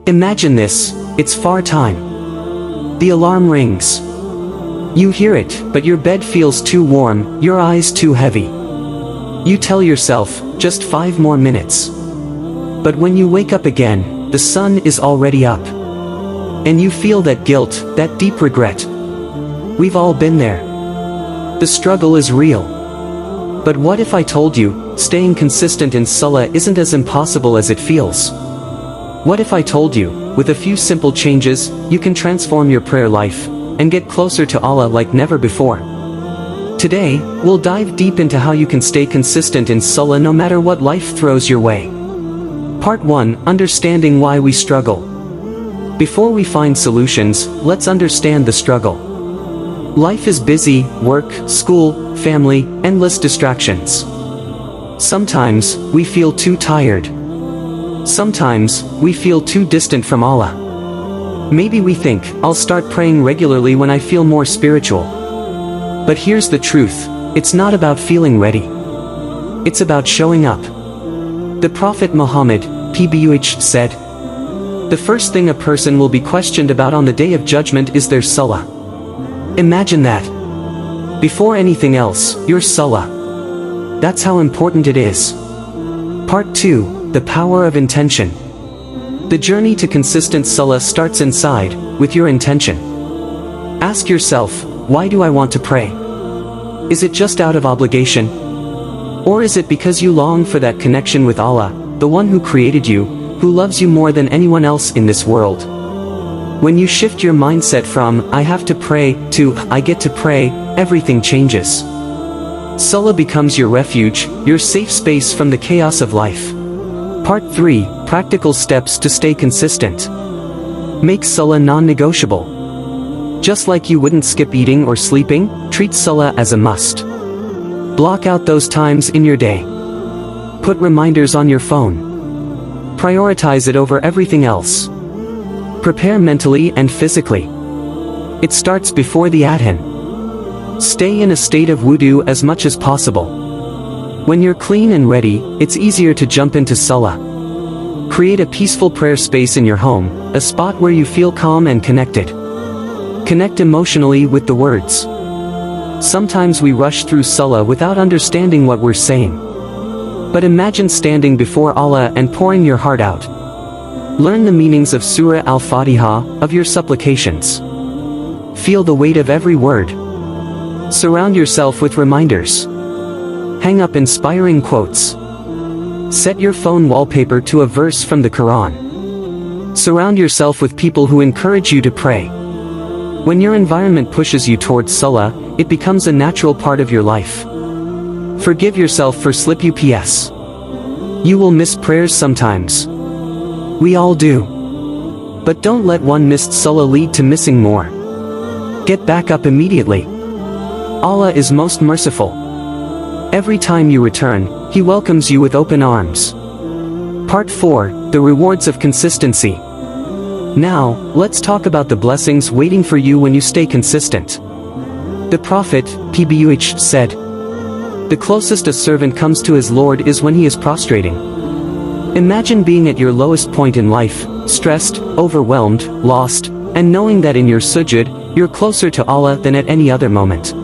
Imagine this, it's far time. The alarm rings. You hear it, but your bed feels too warm, your eyes too heavy. You tell yourself, just 5 more minutes. But when you wake up again, the sun is already up. And you feel that guilt, that deep regret. We've all been there. The struggle is real. But what if I told you, staying consistent in Salah isn't as impossible as it feels? What if I told you, with a few simple changes, you can transform your prayer life, and get closer to Allah like never before? Today, we'll dive deep into how you can stay consistent in Salah no matter what life throws your way. Part 1, Understanding why we struggle. Before we find solutions, let's understand the struggle. Life is busy, work, school, family, endless distractions. Sometimes, we feel too tired. Sometimes, we feel too distant from Allah. Maybe we think, I'll start praying regularly when I feel more spiritual. But here's the truth, it's not about feeling ready. It's about showing up. The Prophet Muhammad, PBUH, said, "The first thing a person will be questioned about on the Day of Judgment is their Salah." Imagine that. Before anything else, your Salah. That's how important it is. Part 2, The Power of Intention. The journey to consistent Salah starts inside, with your intention. Ask yourself, why do I want to pray? Is it just out of obligation? Or is it because you long for that connection with Allah, the one who created you, who loves you more than anyone else in this world? When you shift your mindset from, I have to pray, to, I get to pray, everything changes. Salah becomes your refuge, your safe space from the chaos of life. Part 3, Practical Steps to Stay Consistent. Make Salah non-negotiable. Just like you wouldn't skip eating or sleeping, treat Salah as a must. Block out those times in your day. Put reminders on your phone. Prioritize it over everything else. Prepare mentally and physically. It starts before the adhan. Stay in a state of wudu as much as possible. When you're clean and ready, it's easier to jump into Salah. Create a peaceful prayer space in your home, a spot where you feel calm and connected. Connect emotionally with the words. Sometimes we rush through Salah without understanding what we're saying. But imagine standing before Allah and pouring your heart out. Learn the meanings of Surah Al-Fatiha, of your supplications. Feel the weight of every word. Surround yourself with reminders. Hang up inspiring quotes. Set your phone wallpaper to a verse from the Quran. Surround yourself with people who encourage you to pray. When your environment pushes you towards Salah, it becomes a natural part of your life. Forgive yourself for slip ups. You will miss prayers sometimes. We all do. But don't let one missed Salah lead to missing more. Get back up immediately. Allah is most merciful. Every time you return, He welcomes you with open arms. Part 4, The Rewards of Consistency. Now, let's talk about the blessings waiting for you when you stay consistent. The Prophet, PBUH, said, "The closest a servant comes to his Lord is when he is prostrating." Imagine being at your lowest point in life, stressed, overwhelmed, lost, and knowing that in your sujud, you're closer to Allah than at any other moment.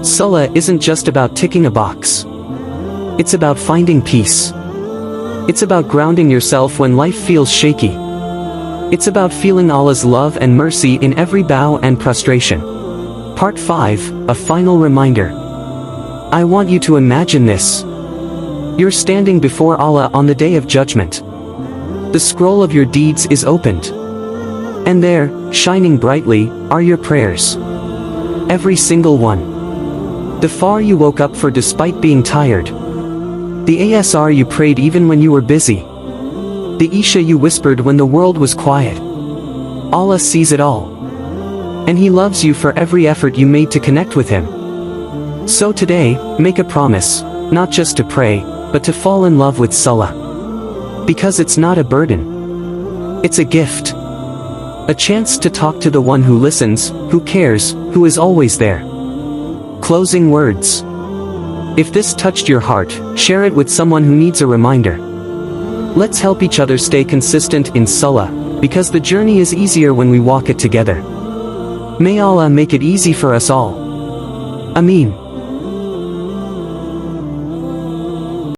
Salah isn't just about ticking a box. It's about finding peace. It's about grounding yourself when life feels shaky. It's about feeling Allah's love and mercy in every bow and prostration. Part 5, A Final Reminder. I want you to imagine this. You're standing before Allah on the Day of Judgment. The scroll of your deeds is opened. And there, shining brightly, are your prayers. Every single one. The far you woke up for despite being tired. The asr you prayed even when you were busy. The isha you whispered when the world was quiet. Allah sees it all. And He loves you for every effort you made to connect with Him. So today, make a promise, not just to pray, but to fall in love with Salah. Because it's not a burden. It's a gift. A chance to talk to the one who listens, who cares, who is always there. Closing words. If this touched your heart, share it with someone who needs a reminder. Let's help each other stay consistent in Salah, because the journey is easier when we walk it together. May Allah make it easy for us all. Ameen.